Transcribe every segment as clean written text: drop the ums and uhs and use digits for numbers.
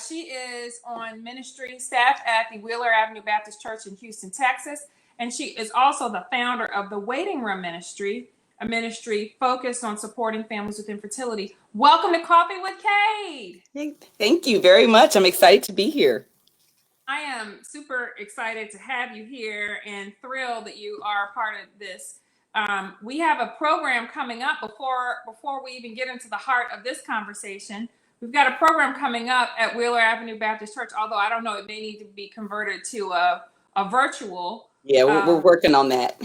She is on ministry staff at the Wheeler Avenue Baptist Church in Houston, Texas. And she is also the founder of the Waiting Room Ministry, a ministry focused on supporting families with infertility. Welcome to Coffee with Cade. Thank you very much. I'm excited to be here. I am super excited to have you here and thrilled that you are a part of this. We have a program coming up before we even get into the heart of this conversation. We've got a program coming up at Wheeler Avenue Baptist Church, although I don't know, it may need to be converted to a virtual. Yeah, we're working on that.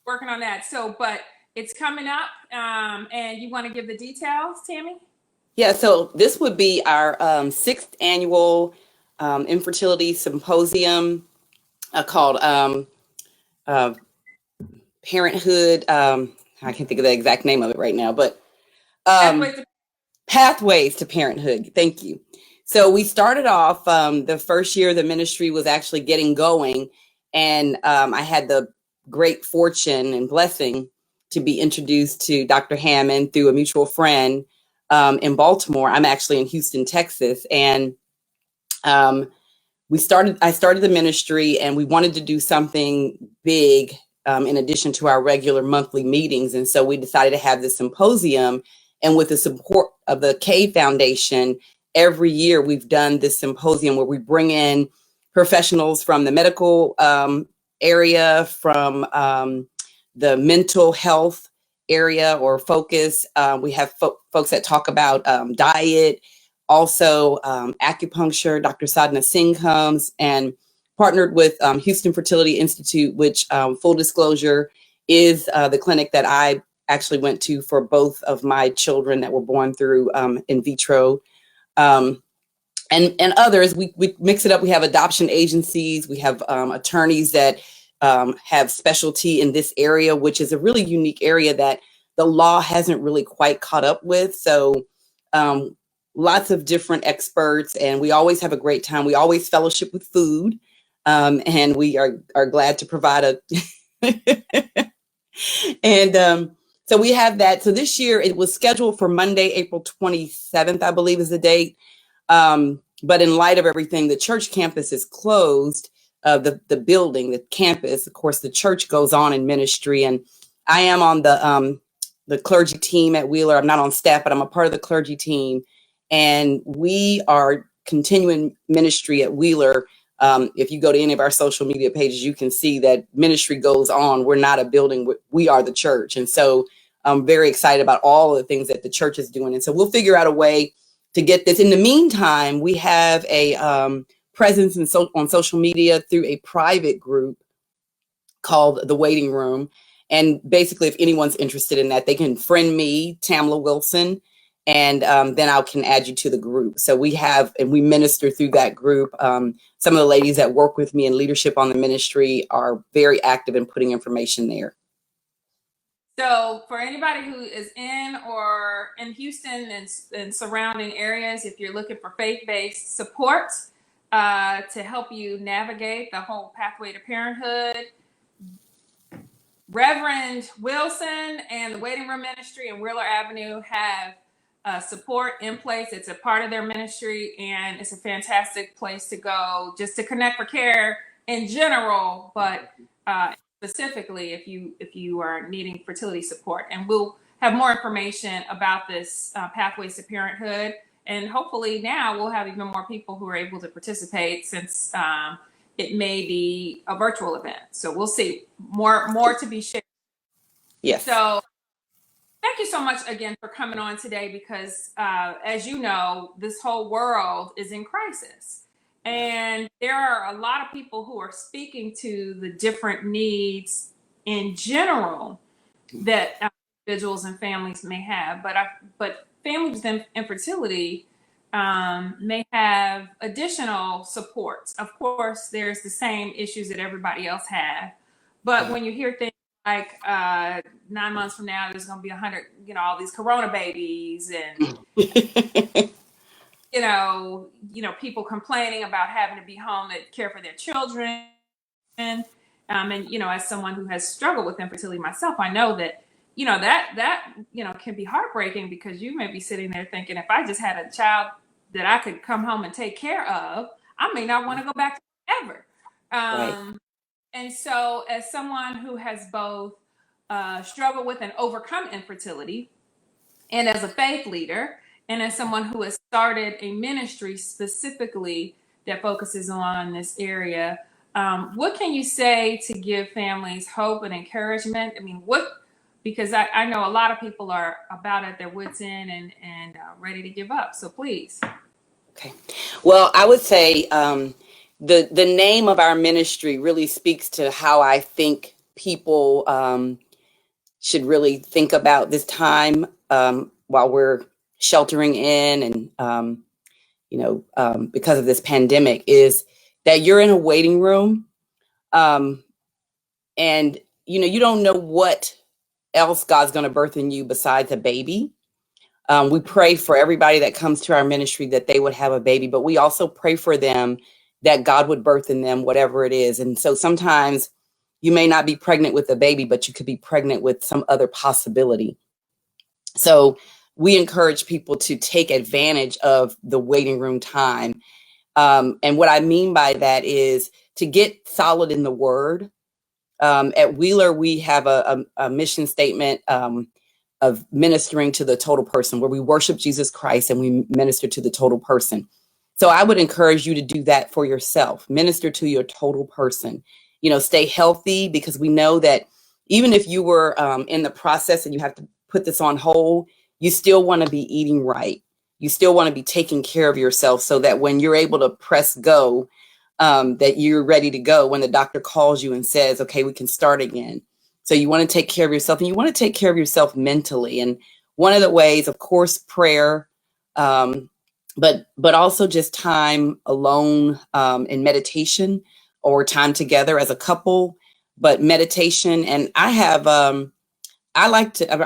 Working on that. So, but it's coming up, and you want to give the details, Tammy? Yeah, so this would be our 6th annual infertility symposium called Parenthood. I can't think of the exact name of it right now, but Pathways to Parenthood. Thank you. So we started off the first year the ministry was actually getting going, and I had the great fortune and blessing to be introduced to Dr. Hammond through a mutual friend in Baltimore. I'm actually in Houston, Texas, and I started the ministry, and we wanted to do something big in addition to our regular monthly meetings. And so we decided to have this symposium, and with the support of the Cade Foundation, every year we've done this symposium where we bring in professionals from the medical area, from the mental health area or focus. We have folks that talk about diet, also acupuncture. Dr. Sadhna Singh comes, and partnered with Houston Fertility Institute, which full disclosure is the clinic that I actually went to for both of my children that were born through in vitro. And others. We mix it up. We have adoption agencies. We have attorneys that have specialty in this area, which is a really unique area that the law hasn't really quite caught up with. So lots of different experts, and we always have a great time. We always fellowship with food, and we are glad to provide a and so we have that. So this year it was scheduled for Monday, April 27th, I believe is the date. But in light of everything, the church campus is closed. The building, the campus, of course, the church goes on in ministry, and I am on the clergy team at Wheeler. I'm not on staff, but I'm a part of the clergy team, and we are continuing ministry at Wheeler. If you go to any of our social media pages, you can see that ministry goes on. We're not a building. We are the church. And so I'm very excited about all of the things that the church is doing. And so we'll figure out a way to get this. In the meantime, we have a presence on social media through a private group called The Waiting Room. And basically, if anyone's interested in that, they can friend me, Tamla Wilson, and then I can add you to the group. So we have, and we minister through that group. Some of the ladies that work with me in leadership on the ministry are very active in putting information there. So for anybody who is in or in Houston and surrounding areas, if you're looking for faith-based support to help you navigate the whole pathway to parenthood, Reverend Wilson and the Waiting Room Ministry and Wheeler Avenue have support in place. It's a part of their ministry, and it's a fantastic place to go just to connect for care in general, but specifically if you are needing fertility support. And we'll have more information about this Pathways to Parenthood, and hopefully now we'll have even more people who are able to participate, since it may be a virtual event. So we'll see. More to be shared. Yes. So thank you so much again for coming on today, because as you know, this whole world is in crisis. And there are a lot of people who are speaking to the different needs in general that individuals and families may have. But families with infertility may have additional supports. Of course, there's the same issues that everybody else have. But when you hear things like 9 months from now, there's going to be 100, all these corona babies, and people complaining about having to be home to care for their children. And as someone who has struggled with infertility myself, I know that, that can be heartbreaking, because you may be sitting there thinking, if I just had a child that I could come home and take care of, I may not want to go back to ever. Right. And so, as someone who has both struggled with and overcome infertility, and as a faith leader, and as someone who has started a ministry specifically that focuses on this area, what can you say to give families hope and encouragement? I mean, because I know a lot of people are about at their wits' end and ready to give up. So please. Okay. Well, I would say the name of our ministry really speaks to how I think people should really think about this time while we're sheltering in and because of this pandemic, is that you're in a waiting room, and you don't know what else God's going to birth in you besides a baby. We pray for everybody that comes to our ministry that they would have a baby, but we also pray for them that God would birth in them whatever it is. And so sometimes you may not be pregnant with a baby, but you could be pregnant with some other possibility. So we encourage people to take advantage of the waiting room time. And what I mean by that is to get solid in the word. At Wheeler, we have a mission statement of ministering to the total person, where we worship Jesus Christ and we minister to the total person. So I would encourage you to do that for yourself. Minister to your total person. Stay healthy, because we know that even if you were in the process and you have to put this on hold, you still want to be eating right. You still want to be taking care of yourself so that when you're able to press go, that you're ready to go when the doctor calls you and says, okay, we can start again. So you want to take care of yourself, and you want to take care of yourself mentally. And one of the ways, of course, prayer, but also just time alone in meditation, or time together as a couple, but meditation. And I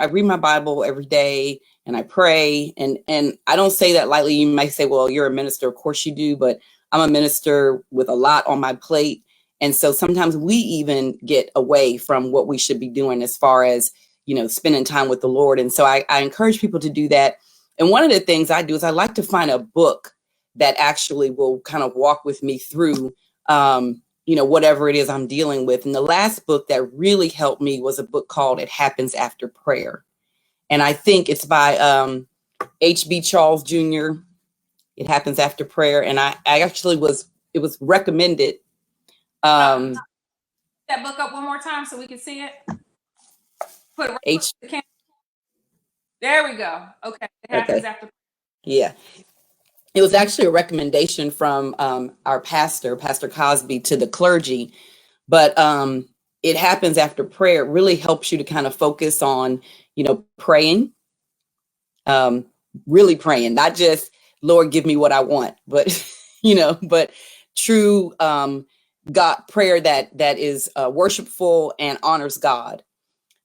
read my Bible every day and I pray, and I don't say that lightly. You might say, well, you're a minister. Of course you do, but I'm a minister with a lot on my plate. And so sometimes we even get away from what we should be doing as far as, spending time with the Lord. And so I encourage people to do that. And one of the things I do is I like to find a book that actually will kind of walk with me through, whatever it is I'm dealing with. And the last book that really helped me was a book called It Happens After Prayer. And I think it's by H.B. Charles Jr. It Happens After Prayer. And I actually it was recommended. That book up one more time so we can see it. Put it right there we go. Okay. It Happens After Prayer. Yeah. It was actually a recommendation from our pastor, Pastor Cosby, to the clergy. But It Happens After Prayer really helps you to kind of focus on, praying, really praying, not just, Lord, give me what I want, but, but true God prayer that is worshipful and honors God.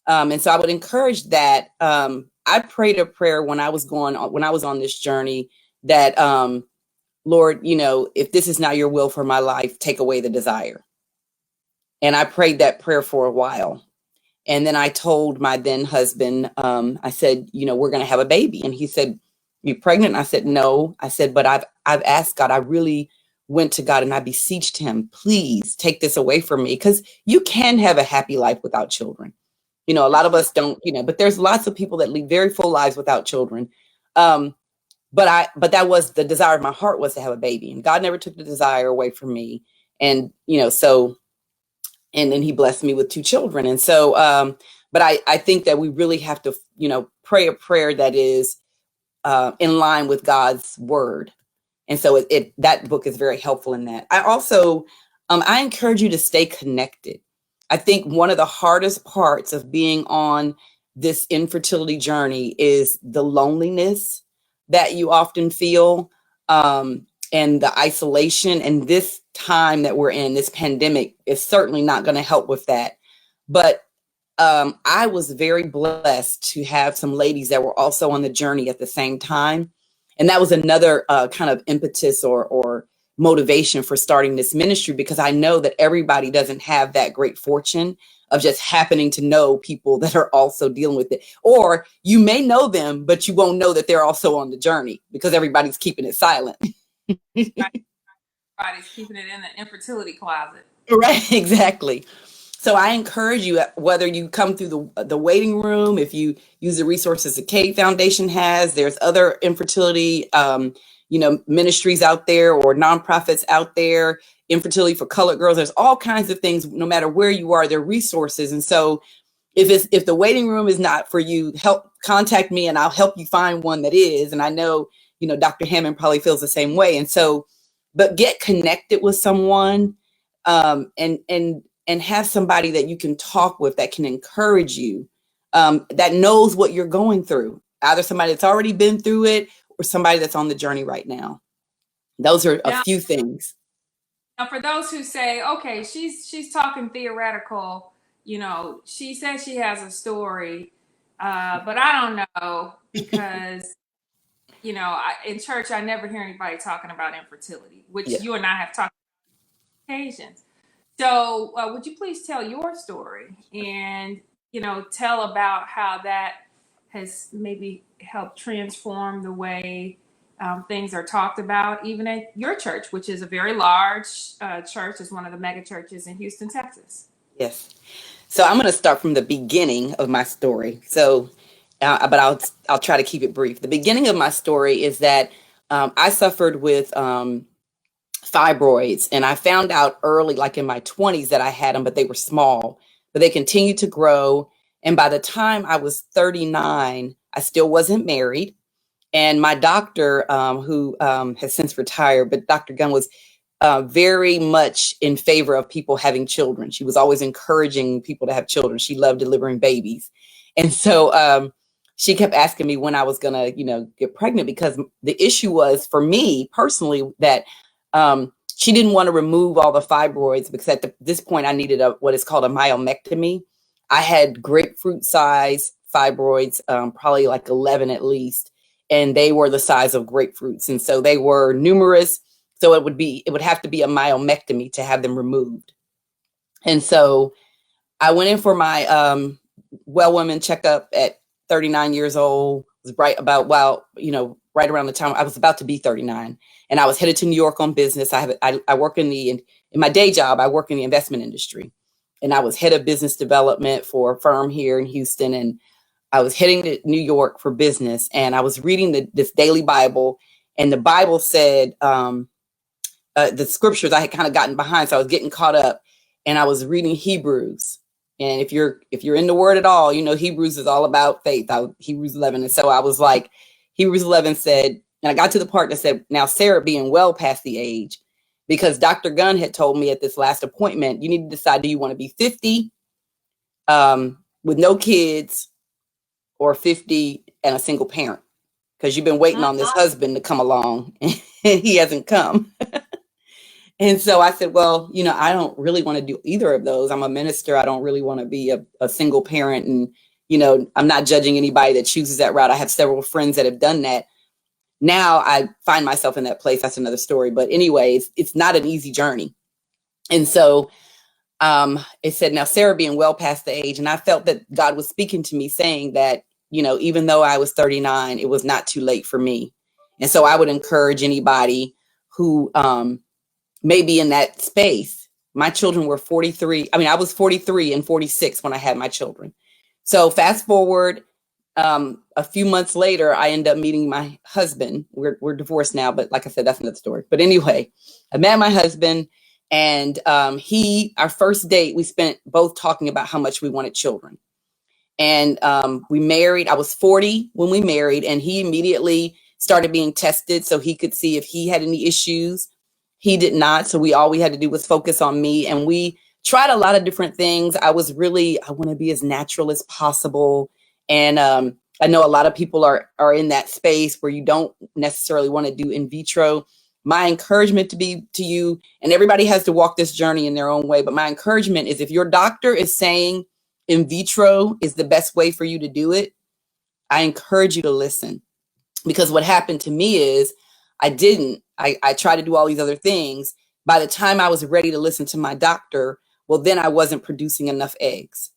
And so I would encourage that. I prayed a prayer when I was on this journey that, Lord, if this is not your will for my life, take away the desire. And I prayed that prayer for a while. And then I told my then husband, I said, we're going to have a baby. And he said, you pregnant? I said, no. I said, but I've asked God. I really went to God and I beseeched him, please take this away from me. Because you can have a happy life without children. A lot of us don't, but there's lots of people that lead very full lives without children. But that was the desire of my heart, was to have a baby. And God never took the desire away from me. And, and then he blessed me with 2 children. And so, but I think that we really have to, pray a prayer that is in line with God's word. And so that book is very helpful in that. I also, I encourage you to stay connected. I think one of the hardest parts of being on this infertility journey is the loneliness that you often feel, and the isolation. And this time that we're in, this pandemic, is certainly not going to help with that. But I was very blessed to have some ladies that were also on the journey at the same time. And that was another kind of impetus or motivation for starting this ministry, because I know that everybody doesn't have that great fortune of just happening to know people that are also dealing with it. Or you may know them, but you won't know that they're also on the journey because everybody's keeping it silent. Everybody's keeping it in the infertility closet. Right, exactly. So I encourage you, whether you come through the waiting room, if you use the resources the Cade Foundation has, there's other infertility, ministries out there or nonprofits out there, infertility for colored girls. There's all kinds of things. No matter where you are, there are resources. And so, if the waiting room is not for you, help contact me, and I'll help you find one that is. And I know, Dr. Hammond probably feels the same way. And so, but get connected with someone, and have somebody that you can talk with that can encourage you, that knows what you're going through, either somebody that's already been through it or somebody that's on the journey right now. Those are a few things. Now, for those who say, okay, she's talking theoretical, she says she has a story, but I don't know because, in church, I never hear anybody talking about infertility, which you and I have talked about on occasions. So would you please tell your story and, tell about how that has maybe helped transform the way things are talked about, even at your church, which is a very large church. It's one of the mega churches in Houston, Texas. Yes. So I'm going to start from the beginning of my story. So, but I'll try to keep it brief. The beginning of my story is that I suffered with fibroids, and I found out early, like in my 20s, that I had them, but they were small, but they continued to grow. And by the time I was 39, I still wasn't married. And my doctor, who has since retired, but Dr. Gunn was very much in favor of people having children. She was always encouraging people to have children. She loved delivering babies. And so she kept asking me when I was going to, get pregnant, because the issue was for me personally that she didn't want to remove all the fibroids, because at this point I needed what is called a myomectomy. I had grapefruit size fibroids, probably like 11 at least, and they were the size of grapefruits. And so they were numerous. So it would have to be a myomectomy to have them removed. And so I went in for my well woman checkup at 39 years old. It was right around the time I was about to be 39, and I was headed to New York on business. I work in my day job. I work in the investment industry, and I was head of business development for a firm here in Houston. And I was heading to New York for business, and I was reading this daily Bible, and the Bible said the scriptures I had kind of gotten behind, so I was getting caught up, and I was reading Hebrews. And if you're in the Word at all, Hebrews is all about faith. Hebrews 11, and so I was like, Hebrews 11 said, and I got to the part that said, now Sarah being well past the age, because Dr. Gunn had told me at this last appointment, you need to decide, do you want to be 50 with no kids, or 50 and a single parent? Because you've been waiting on this husband to come along, and he hasn't come. And so I said, well, I don't really want to do either of those. I'm a minister. I don't really want to be a single parent. And, I'm not judging anybody that chooses that route. I have several friends that have done that. Now I find myself in that place. That's another story. But anyways, it's not an easy journey. And so it said, now Sarah being well past the age. And I felt that God was speaking to me, saying that, even though I was 39, it was not too late for me. And so I would encourage anybody who maybe in that space. My children were 43. I mean, I was 43 and 46 when I had my children. So fast forward a few months later, I ended up meeting my husband. We're divorced now, but like I said, that's another story. But anyway, I met my husband, and our first date, we spent both talking about how much we wanted children. And we married. I was 40 when we married, and he immediately started being tested so he could see if he had any issues. He did not. So all we had to do was focus on me. And we tried a lot of different things. I want to be as natural as possible. And I know a lot of people are in that space where you don't necessarily want to do in vitro. My encouragement to you, and everybody has to walk this journey in their own way, but my encouragement is, if your doctor is saying in vitro is the best way for you to do it, I encourage you to listen. Because what happened to me is I tried to do all these other things. By the time I was ready to listen to my doctor, Well, then I wasn't producing enough eggs.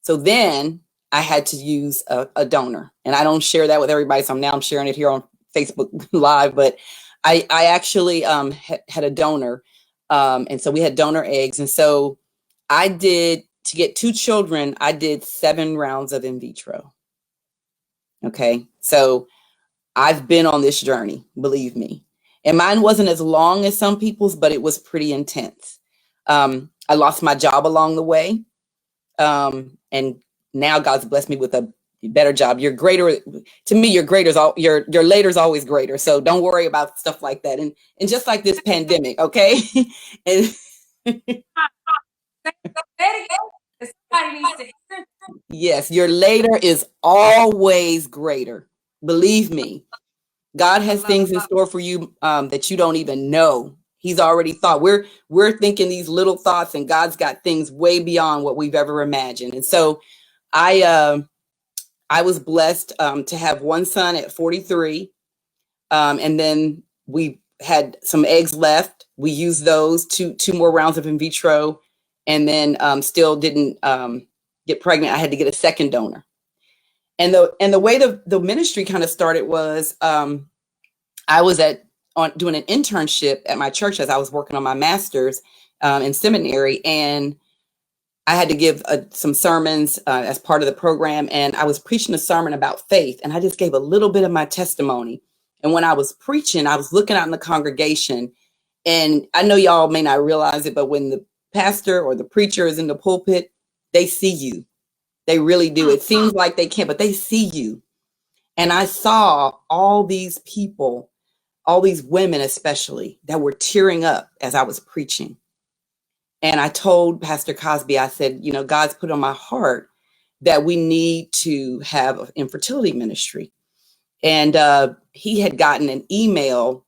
So then I had to use a donor, and I don't share that with everybody. So now I'm sharing it here on Facebook Live, but I actually had a donor. And so we had donor eggs. And so I did, to get 2 children, I did 7 rounds of in vitro. Okay. So I've been on this journey, believe me. And mine wasn't as long as some people's, but it was pretty intense. I lost my job along the way. And now God's blessed me with a better job. You're greater to me. Your greater is all your later is always greater. So don't worry about stuff like that. And just like this pandemic, okay? And Somebody needs to hear. yes, your later is always greater. Believe me, God has things in store for you that you don't even know. He's already thought. We're thinking these little thoughts, and God's got things way beyond what we've ever imagined. And so I was blessed to have one son at 43. And then we had some eggs left. We used those two more rounds of in vitro, and then still didn't get pregnant. I had to get a second donor. And the way the ministry kind of started was I was doing an internship at my church as I was working on my master's in seminary, and I had to give some sermons as part of the program, and I was preaching a sermon about faith, and I just gave a little bit of my testimony. And when I was preaching, I was looking out in the congregation, and I know y'all may not realize it, but when the pastor or the preacher is in the pulpit, they see you. They really do. It seems like they can't, but they see you. And I saw all these people, all these women especially, that were tearing up as I was preaching. And I told Pastor Cosby, I said, God's put on my heart that we need to have an infertility ministry. And he had gotten an email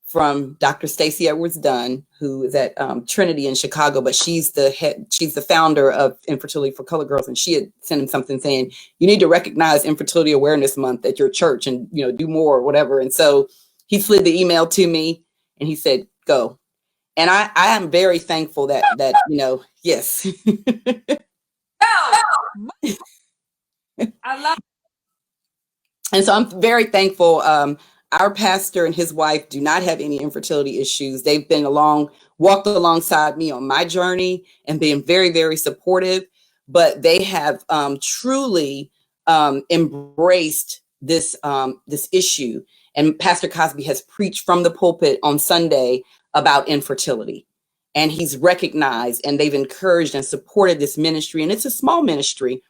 from Dr. Stacey Edwards Dunn, who is at Trinity in Chicago, but she's the founder of Infertility for Colored Girls. And she had sent him something saying, you need to recognize Infertility Awareness Month at your church and, do more or whatever. And so he slid the email to me and he said, go. And I am very thankful that yes. I love. And so I'm very thankful. Our pastor and his wife do not have any infertility issues. They've been walked alongside me on my journey and been very, very supportive. But they have truly embraced this issue. And Pastor Cosby has preached from the pulpit on Sunday about infertility. And he's recognized, and they've encouraged and supported this ministry. And it's a small ministry,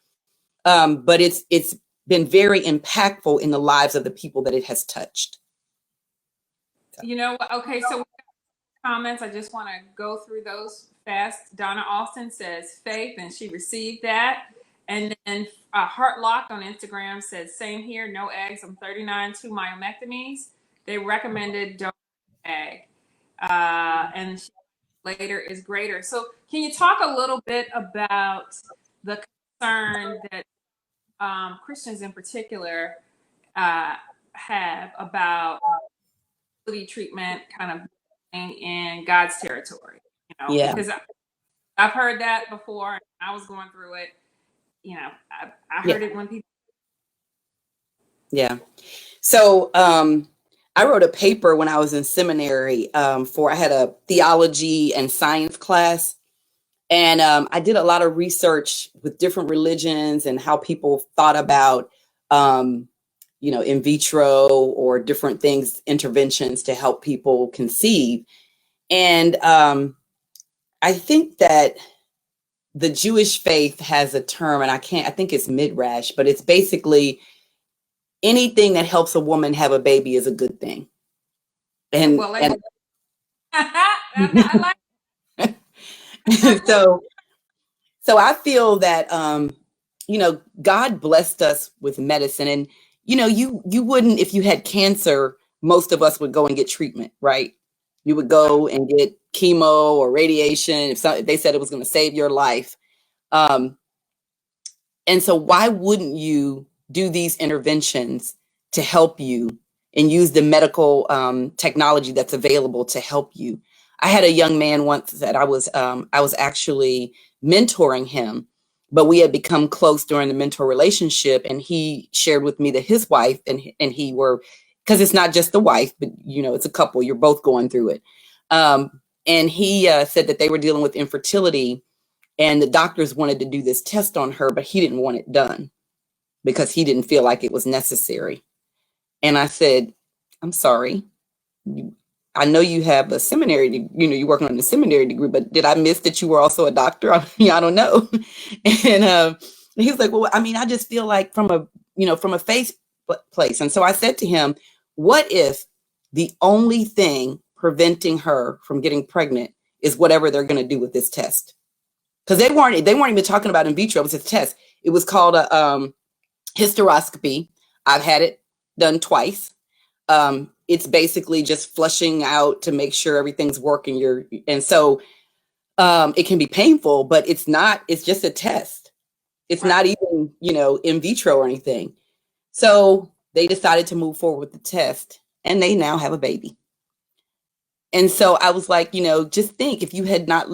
but it's been very impactful in the lives of the people that it has touched. Okay, so comments, I just want to go through those fast. Donna Austin says faith, and she received that. And then Heart Locked on Instagram says, same here, no eggs. I'm 39, 2 myomectomies. They recommended donor egg. And later is greater. So can you talk a little bit about the concern that Christians in particular have about fertility treatment kind of in God's territory? Yeah. Because I've heard that before. And I was going through it. I heard it when people. Yeah. So I wrote a paper when I was in seminary I had a theology and science class. And I did a lot of research with different religions and how people thought about, in vitro or different things, interventions to help people conceive. And I think that the Jewish faith has a term, and I think it's midrash, but it's basically anything that helps a woman have a baby is a good thing. And, I like so I feel that, God blessed us with medicine, and, you wouldn't, if you had cancer, most of us would go and get treatment, right? You would go and get chemo or radiation if they said it was going to save your life. And so why wouldn't you do these interventions to help you and use the medical technology that's available to help you? I had a young man once that I was actually mentoring him, but we had become close during the mentor relationship, and he shared with me that his wife and he were, because it's not just the wife, but it's a couple. You're both going through it. And he said that they were dealing with infertility, and the doctors wanted to do this test on her, but he didn't want it done because he didn't feel like it was necessary. And I said, I'm sorry. I know you have a seminary, you're working on a seminary degree, but did I miss that you were also a doctor? I don't know. And he was like, well, I mean, I just feel like from a faith place. And so I said to him, what if the only thing preventing her from getting pregnant is whatever they're going to do with this test? Because they weren't even talking about in vitro. It was a test. It was called a hysteroscopy. I've had it done twice. It's basically just flushing out to make sure everything's working. And so it can be painful, but it's just a test. It's not even, in vitro or anything. So they decided to move forward with the test, and they now have a baby. And so I was like, just think if you had not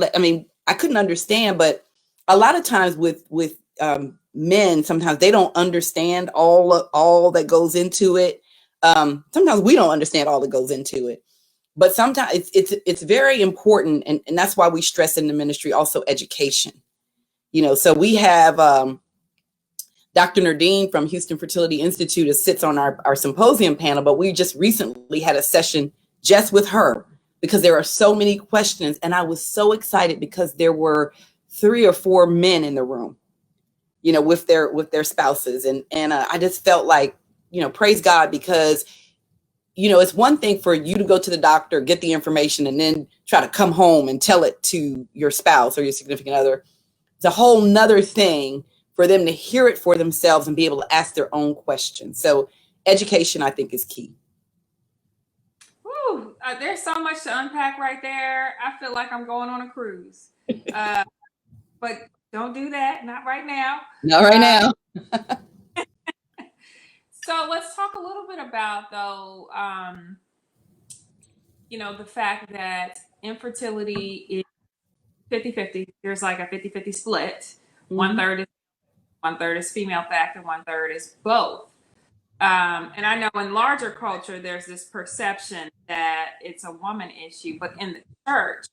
I couldn't understand, but a lot of times with men, sometimes they don't understand all that goes into it. Sometimes we don't understand all that goes into it, but sometimes it's very important. And that's why we stress in the ministry also education, so we have, Dr. Nardine from Houston Fertility Institute sits on our symposium panel, but we just recently had a session just with her because there are so many questions. And I was so excited because there were 3 or 4 men in the room, with their spouses. And I just felt like, praise God, because, it's one thing for you to go to the doctor, get the information, and then try to come home and tell it to your spouse or your significant other. It's a whole nother thing for them to hear it for themselves and be able to ask their own questions. So education, I think, is key. Woo, there's so much to unpack right there. I feel like I'm going on a cruise. But don't do that. Not right now. Not right now. So let's talk a little bit about, though, the fact that infertility is 50-50. There's like a 50-50 split. Mm-hmm. 1/3 is female factor, 1/3 is both. And I know in larger culture, there's this perception that it's a woman issue, but in the church,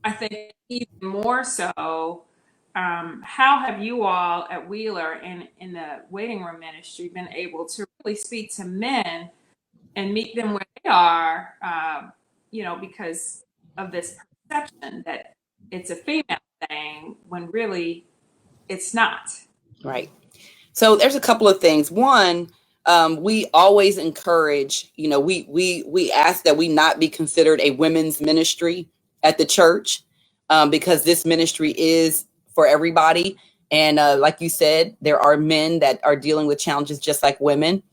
I think even more so. How have you all at Wheeler and in the waiting room ministry been able to really speak to men and meet them where they are, because of this perception that it's a female thing when really it's not? Right. So there's a couple of things. One, we always encourage, we ask that we not be considered a women's ministry at the church, because this ministry is for everybody. And like you said, there are men that are dealing with challenges just like women.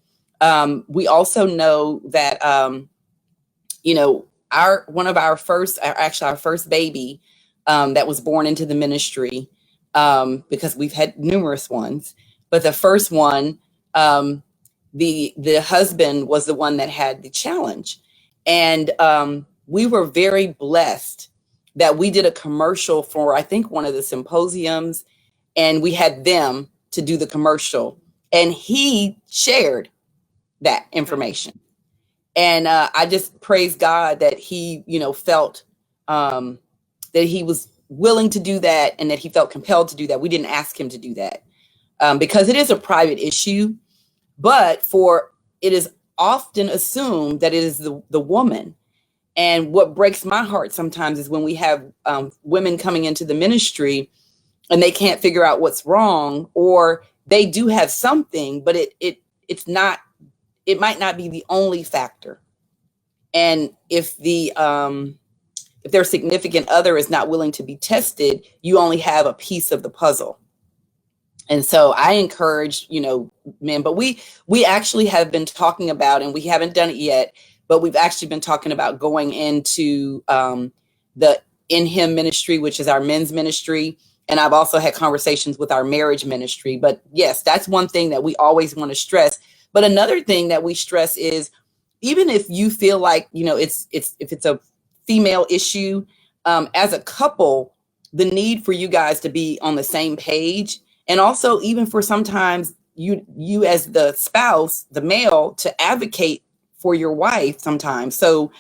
We also know that, our first baby that was born into the ministry, because we've had numerous ones, but the first one, the husband was the one that had the challenge. And we were very blessed that we did a commercial for, I think, one of the symposiums, and we had them to do the commercial, and he shared that information. And I just praise God that he, felt that he was willing to do that, and that he felt compelled to do that. We didn't ask him to do that, because it is a private issue, but it is often assumed that it is the woman. And what breaks my heart sometimes is when we have women coming into the ministry and they can't figure out what's wrong, or they do have something, but it might not be the only factor. And if their significant other is not willing to be tested, you only have a piece of the puzzle. And so I encourage, men, but we actually have been talking about, and we haven't done it yet, but we've actually been talking about going into the In Him ministry, which is our men's ministry. And I've also had conversations with our marriage ministry. But yes, that's one thing that we always want to stress. But another thing that we stress is, even if you feel like, if it's a female issue. As a couple, the need for you guys to be on the same page, and also even for sometimes you as the spouse, the male, to advocate for your wife sometimes. So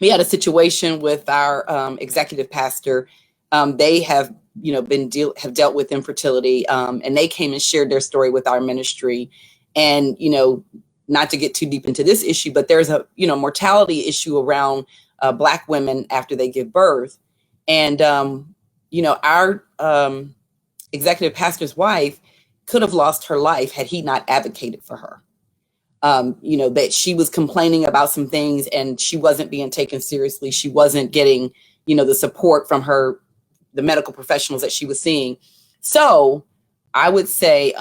we had a situation with our executive pastor. They have, have dealt with infertility, and they came and shared their story with our ministry. And, not to get too deep into this issue, but there's a, mortality issue around Black women after they give birth. And, our executive pastor's wife could have lost her life had he not advocated for her. That she was complaining about some things and she wasn't being taken seriously. She wasn't getting, the support from the medical professionals that she was seeing. So I would say,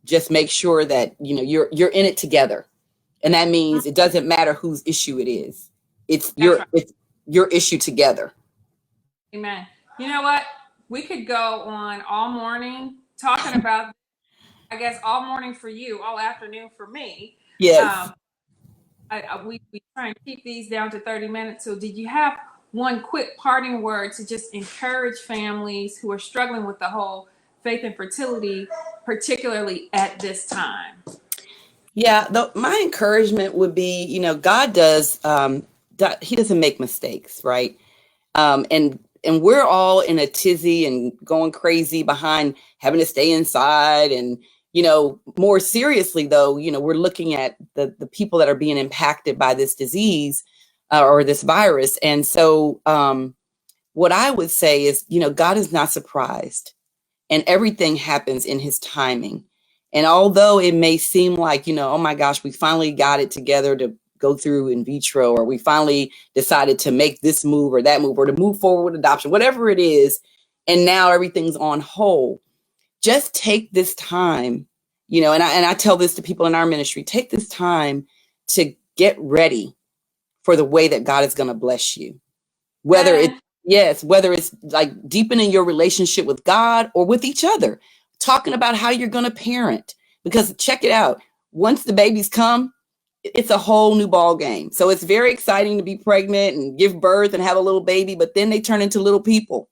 just make sure that, you're in it together. And that means it doesn't matter whose issue it is. It's your issue together. Amen. You know what? We could go on all morning talking about, I guess, all morning for you, all afternoon for me. Yes. We try and keep these down to 30 minutes. So did you have one quick parting word to just encourage families who are struggling with the whole faith and fertility, particularly at this time? Yeah, my encouragement would be, God does, he doesn't make mistakes, right? And we're all in a tizzy and going crazy behind having to stay inside. And, more seriously, though, we're looking at the people that are being impacted by this disease or this virus. And so what I would say is, God is not surprised, and everything happens in his timing. And although it may seem like, oh my gosh, we finally got it together to go through in vitro, or we finally decided to make this move or that move, or to move forward with adoption, whatever it is, and now everything's on hold, just take this time, and I tell this to people in our ministry, take this time to get ready for the way that God is going to bless you. Whether it's like deepening your relationship with God or with each other, talking about how you're going to parent, because check it out. Once the babies come, it's a whole new ball game. So it's very exciting to be pregnant and give birth and have a little baby, but then they turn into little people,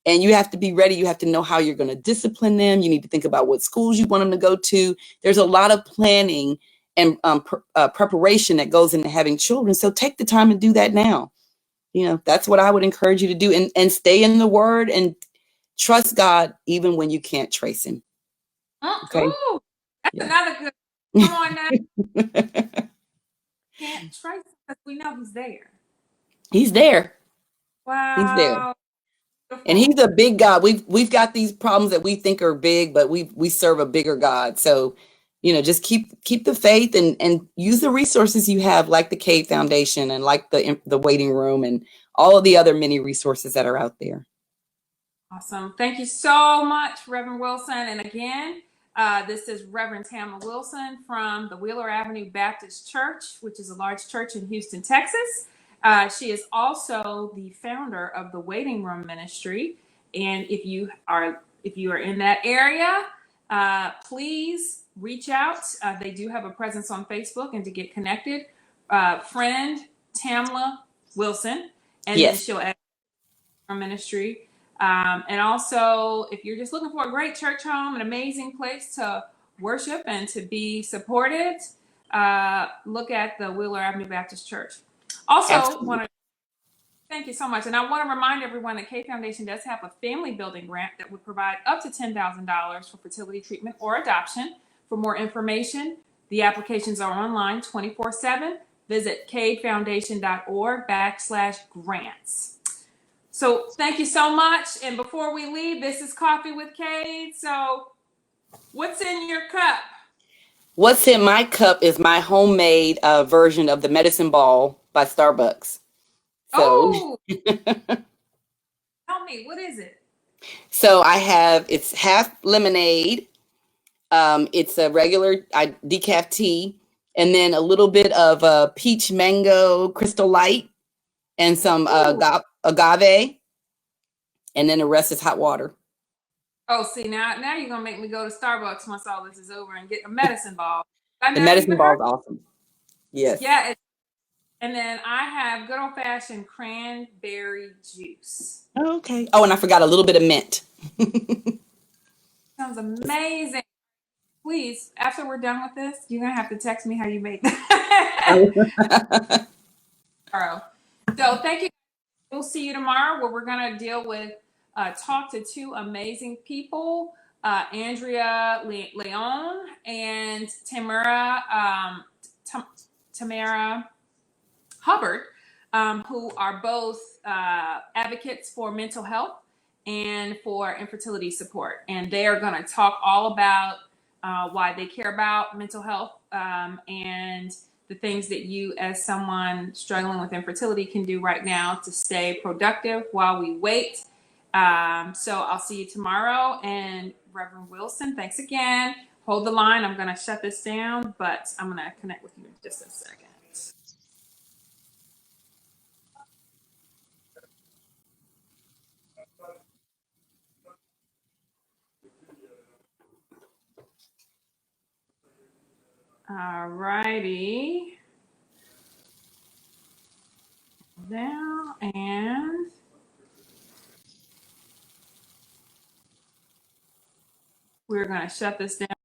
and you have to be ready. You have to know how you're going to discipline them. You need to think about what schools you want them to go to. There's a lot of planning and preparation that goes into having children. So take the time and do that now. That's what I would encourage you to do, and stay in the word and trust God even when you can't trace him. Okay. Ooh, that's another good. Come on now. Can't trace him because we know he's there. He's there. Wow. He's there. And he's a big God. We've got these problems that we think are big, but we serve a bigger God. So, just keep the faith and use the resources you have, like the Cade Foundation and like the waiting room and all of the other many resources that are out there. Awesome. Thank you so much, Reverend Wilson. And again, this is Reverend Tamla Wilson from the Wheeler Avenue Baptist Church, which is a large church in Houston, Texas. She is also the founder of the Waiting Room Ministry. And if you are in that area, please reach out. They do have a presence on Facebook, and to get connected, friend Tamla Wilson, and then she'll add our ministry. And also, if you're just looking for a great church home, an amazing place to worship and to be supported, look at the Wheeler Avenue Baptist Church. Also, thank you so much. And I want to remind everyone that Cade Foundation does have a family building grant that would provide up to $10,000 for fertility treatment or adoption. For more information, the applications are online 24/7. Visit cadefoundation.org/grants. So thank you so much. And before we leave, this is Coffee with Cade. So what's in your cup? What's in my cup is my homemade version of the medicine ball by Starbucks. So, tell me, what is it? So it's half lemonade. It's a regular decaf tea, and then a little bit of peach mango crystal light, and some agave, and then the rest is hot water. Oh, see, now you're gonna make me go to Starbucks once all this is over and get a medicine ball. The medicine ball is awesome. Yes. Yeah, And then I have good old fashioned cranberry juice. Okay. Oh, and I forgot a little bit of mint. Sounds amazing. Please, after we're done with this, you're gonna have to text me how you made that. Tomorrow. So thank you. We'll see you tomorrow where we're gonna deal with talk to two amazing people, Andrea Leon and Tamara Hubbard, who are both advocates for mental health and for infertility support. And they are going to talk all about why they care about mental health and the things that you, as someone struggling with infertility, can do right now to stay productive while we wait. So I'll see you tomorrow. And Reverend Wilson, thanks again. Hold the line. I'm going to shut this down, but I'm going to connect with you in just a second. All righty. Now, and we're going to shut this down.